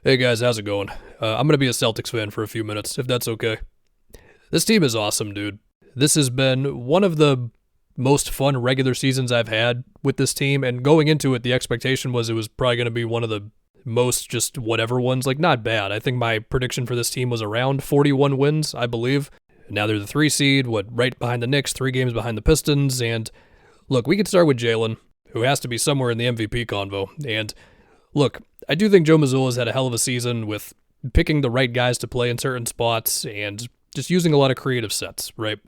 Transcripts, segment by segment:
Hey guys, how's it going? I'm gonna be a Celtics fan for a few minutes, if that's okay. This team is awesome, dude. This has been one of the most fun regular seasons I've had with this team, and going into it, the expectation was it was probably gonna be one of the most just whatever ones. Like, not bad. I think my prediction for this team was around 41 wins, I believe. Now they're the 3 seed, right behind the Knicks, 3 games behind the Pistons, and look, we could start with Jaylen, who has to be somewhere in the MVP convo, and look, I do think Joe Mazzulla's had a hell of a season with picking the right guys to play in certain spots and just using a lot of creative sets, right?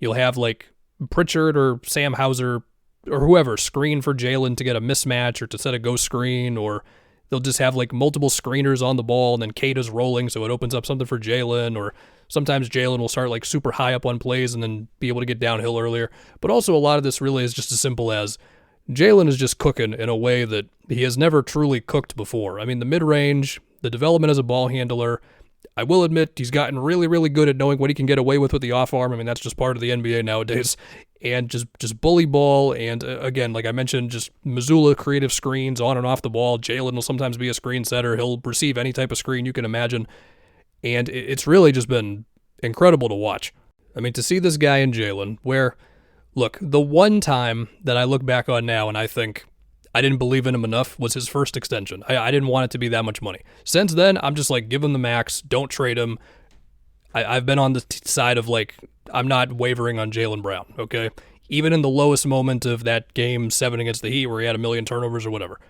You'll have like Pritchard or Sam Hauser or whoever screen for Jaylen to get a mismatch or to set a ghost screen, or they'll just have like multiple screeners on the ball and then Kata's rolling so it opens up something for Jaylen, or sometimes Jaylen will start like super high up on plays and then be able to get downhill earlier. But also a lot of this really is just as simple as Jaylen is just cooking in a way that he has never truly cooked before. I mean, the mid-range, the development as a ball handler, I will admit he's gotten really, really good at knowing what he can get away with the off-arm. I mean, that's just part of the NBA nowadays. And just bully ball, and again, like I mentioned, just Mazzulla creative screens on and off the ball. Jaylen will sometimes be a screen setter. He'll receive any type of screen you can imagine. And it's really just been incredible to watch. I mean, to see this guy in Jaylen, where... Look, the one time that I look back on now and I think I didn't believe in him enough was his first extension. I didn't want it to be that much money. Since then, I'm just like, give him the max, don't trade him. I've been on the side of like, I'm not wavering on Jaylen Brown, okay? Even in the lowest moment of that game 7 against the Heat where he had a million turnovers or whatever.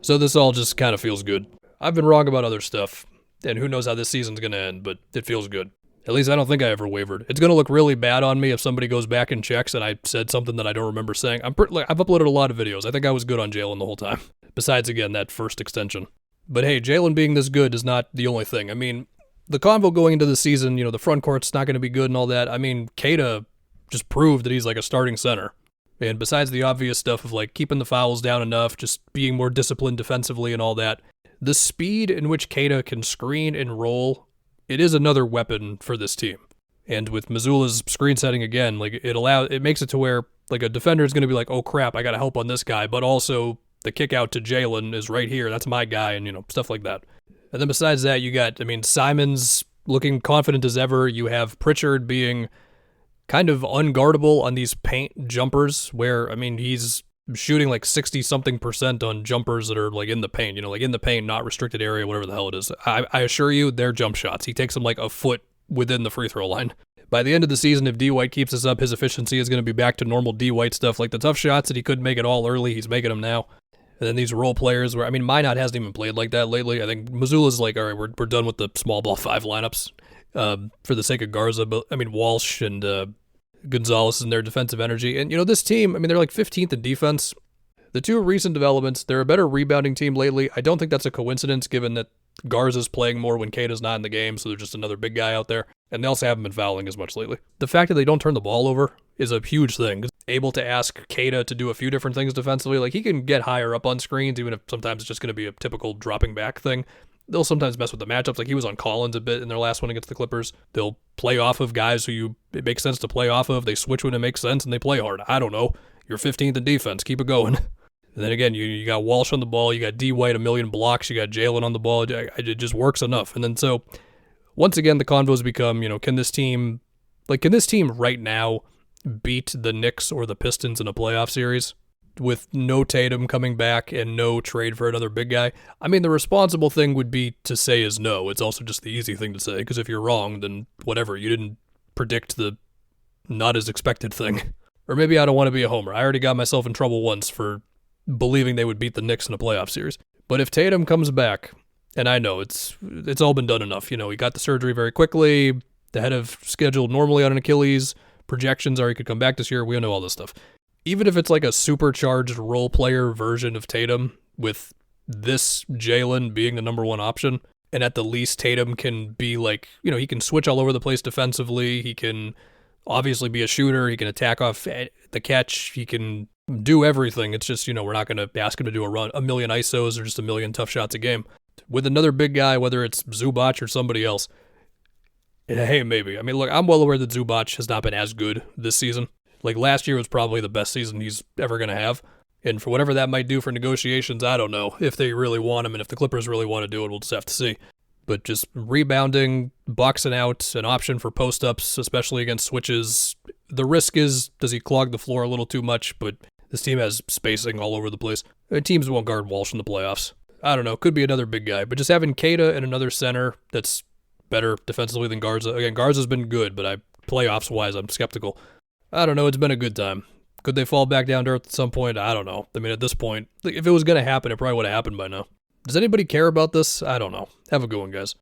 So this all just kind of feels good. I've been wrong about other stuff, and who knows how this season's going to end, but it feels good. At least I don't think I ever wavered. It's going to look really bad on me if somebody goes back and checks and I said something that I don't remember saying. I've uploaded a lot of videos. I think I was good on Jaylen the whole time. Besides, again, that first extension. But hey, Jaylen being this good is not the only thing. I mean, the convo going into the season, the front court's not going to be good and all that. I mean, Kata just proved that he's like a starting center. And besides the obvious stuff of like keeping the fouls down enough, just being more disciplined defensively and all that, the speed in which Kata can screen and roll, it is another weapon for this team. And with Mazzulla's screen setting again, like it makes it to where like a defender is going to be like, oh crap, I got to help on this guy, but also the kick out to Jaylen is right here. That's my guy, and stuff like that. And then besides that, you got, Simon's looking confident as ever. You have Pritchard being kind of unguardable on these paint jumpers where, he's shooting like 60-something% on jumpers that are like in the paint, like in the paint, not restricted area, whatever the hell it is. I assure you, they're jump shots. He takes them like a foot within the free throw line. By the end of the season, if D. White keeps this up, his efficiency is going to be back to normal D. White stuff. Like the tough shots that he couldn't make it all early, he's making them now. And then these role players where, Minot hasn't even played like that lately. I think Mazzulla's like, all right, we're done with the small ball 5 lineups for the sake of Garza. But Walsh and Gonzalez and their defensive energy. And, this team, they're like 15th in defense. The 2 recent developments, they're a better rebounding team lately. I don't think that's a coincidence given that Garza's playing more when Kata's not in the game, so they're just another big guy out there. And they also haven't been fouling as much lately. The fact that they don't turn the ball over is a huge thing. Able to ask Kata to do a few different things defensively. Like, he can get higher up on screens, even if sometimes it's just going to be a typical dropping back thing. They'll sometimes mess with the matchups. Like, he was on Collins a bit in their last one against the Clippers. They'll play off of guys who it makes sense to play off of. They switch when it makes sense, and they play hard. I don't know. You're 15th in defense. Keep it going. And then again, you got Walsh on the ball. You got D. White, a million blocks. You got Jaylen on the ball. It just works enough. And then so, once again, the convos become, can this team right now beat the Knicks or the Pistons in a playoff series with no Tatum coming back and no trade for another big guy? The responsible thing would be to say is no. It's also just the easy thing to say, because if you're wrong, then whatever. You didn't predict the not as expected thing. Or maybe I don't want to be a homer. I already got myself in trouble once for believing they would beat the Knicks in a playoff series. But if Tatum comes back, and I know it's all been done enough. He got the surgery very quickly, ahead of schedule normally on an Achilles. Projections are he could come back this year. We know all this stuff. Even if it's like a supercharged role player version of Tatum with this Jaylen being the number 1 option, and at the least Tatum can be like, he can switch all over the place defensively. He can obviously be a shooter. He can attack off the catch. He can do everything. It's just, we're not going to ask him to do a million ISOs or just a million tough shots a game. With another big guy, whether it's Zubac or somebody else, hey, maybe. Look, I'm well aware that Zubac has not been as good this season. Like, last year was probably the best season he's ever going to have. And for whatever that might do for negotiations, I don't know. If they really want him and if the Clippers really want to do it, we'll just have to see. But just rebounding, boxing out, an option for post-ups, especially against switches. The risk is, does he clog the floor a little too much? But this team has spacing all over the place. Teams won't guard Walsh in the playoffs. I don't know. Could be another big guy. But just having Keita and another center that's better defensively than Garza. Again, Garza's been good, but playoffs-wise, I'm skeptical. I don't know. It's been a good time. Could they fall back down to earth at some point? I don't know. I mean, at this point, if it was going to happen, it probably would have happened by now. Does anybody care about this? I don't know. Have a good one, guys.